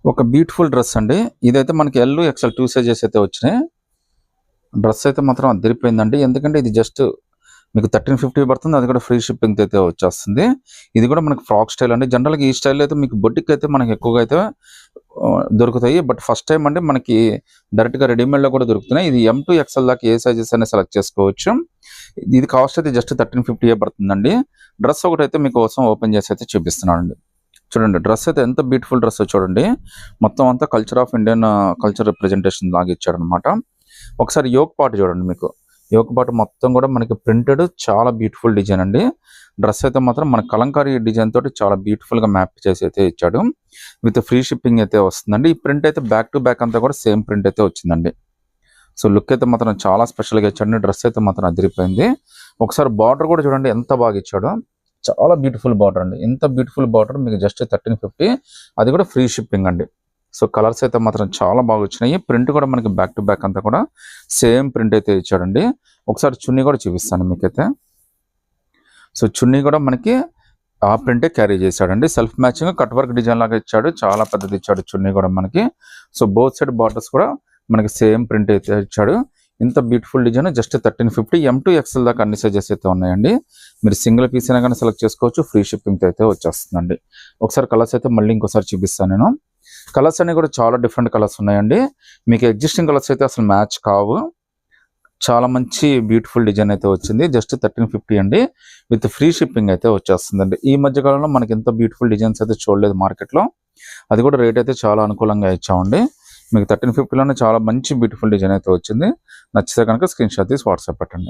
ఒక beautiful dress అండి. ఇదైతే మనకి ఎల్, ఎక్స్ఎల్ 2 సైజెస్ అయితే వచ్చినాయి. డ్రెస్ అయితే మాత్రం అదిరిపోయిందండి. ఎందుకంటే ఇది జస్ట్ మీకు 1350 పడుతుంది. అది కూడా ఫ్రీ షిప్పింగ్ అయితే వచ్చేస్తుంది. ఇది కూడా మనకి ఫ్రాక్ స్టైల్ అండి. జనరల్‌గా ఈ స్టైల్ అయితే మీకు బొటిక్ అయితే మనకి ఎక్కువగా అయితే దొరుకుతాయి. బట్ ఫస్ట్ టైం అండి మనకి డైరెక్ట్‌గా రెడీమేడ్‌లో కూడా దొరుకుతున్నాయి. ఇది ఎం టు ఎక్స్ఎల్ దాకా ఏ సైజెస్ అయినా సెలెక్ట్ చేసుకోవచ్చు. ఇది కాస్ట్ అయితే జస్ట్ 1350 పడుతుందండి. డ్రెస్ ఒకటైతే మీకోసం ఓపెన్ చేసి అయితే చూపిస్తున్నానండి. చూడండి డ్రెస్ అయితే ఎంత బ్యూటిఫుల్ డ్రెస్ చూడండి. మొత్తం అంతా culture of Indian culture representation లాగా ఇచ్చాడనమాట. ఒకసారి యోక్ పార్ట్ చూడండి మీకు. యోక్ పార్ట్ మొత్తం కూడా మనకి ప్రింటెడ్ చాలా బ్యూటిఫుల్ డిజైన్ అండి. డ్రెస్ అయితే మాత్రం మన కలంకారీ డిజైన్ తోటి చాలా బ్యూటిఫుల్ గా మ్యాప్ చేసి అయితే ఇచ్చాడు. విత్ ఫ్రీ షిప్పింగ్ అయితే వస్తుందండి. ఈ ప్రింట్ అయితే బ్యాక్ టు బ్యాక్ అంతా కూడా సేమ్ ప్రింట్ అయితే వచ్చిందండి. సో లుక్ అయితే మాత్రం చాలా స్పెషల్గా ఇచ్చాడు. డ్రెస్ అయితే మాత్రం అదిరిపోయింది. ఒకసారి బార్డర్ కూడా చూడండి ఎంత బాగా ఇచ్చాడో. చాలా బ్యూటిఫుల్ బార్డర్ అండి. ఇంత బ్యూటిఫుల్ బార్డర్ మీకు జస్ట్ 1350, అది కూడా ఫ్రీ షిప్పింగ్ అండి. సో కలర్స్ అయితే మాత్రం చాలా బాగా వచ్చినాయి. ప్రింట్ కూడా మనకి బ్యాక్ టు బ్యాక్ అంతా కూడా సేమ్ ప్రింట్ అయితే ఇచ్చాడండి. ఒకసారి చున్నీ కూడా చూపిస్తాను మీకైతే. సో చున్నీ కూడా మనకి ఆ ప్రింటే క్యారీ చేశాడండి. Self matching cut work design లాగా ఇచ్చాడు. చాలా పెద్దది ఇచ్చాడు చున్నీ కూడా మనకి. సో బోత్ సైడ్ బార్డర్స్ కూడా మనకి సేమ్ ప్రింట్ అయితే ఇచ్చాడు. ఇంత beautiful design just 1350. M to XL దాకా అన్ని సైజెస్ అయితే ఉన్నాయండి. మీరు సింగిల్ పీస్ అయినా కానీ సెలెక్ట్ చేసుకోవచ్చు. ఫ్రీ షిప్పింగ్తో అయితే వచ్చేస్తుందండి. ఒకసారి కలర్స్ అయితే మళ్ళీ ఇంకోసారి చూపిస్తాను నేను. కలర్స్ అన్ని కూడా చాలా డిఫరెంట్ కలర్స్ ఉన్నాయండి. మీకు ఎగ్జిస్టింగ్ కలర్స్ అయితే అసలు మ్యాచ్ కావు. చాలా మంచి బ్యూటిఫుల్ డిజైన్ అయితే వచ్చింది. జస్ట్ 1350 అండి. విత్ ఫ్రీ షిప్పింగ్ అయితే వచ్చేస్తుందండి. ఈ మధ్య కాలంలో మనకి ఎంత బ్యూటిఫుల్ డిజైన్స్ అయితే చూడలేదు మార్కెట్లో. అది కూడా రేట్ అయితే చాలా అనుకూలంగా ఇచ్చామండి. మీకు 1350లోనే చాలా మంచి బ్యూటిఫుల్ డిజైన్ అయితే వచ్చింది. నచ్చితే కనుక స్క్రీన్ షాట్ తీసి వాట్సాప్ పెట్టండి.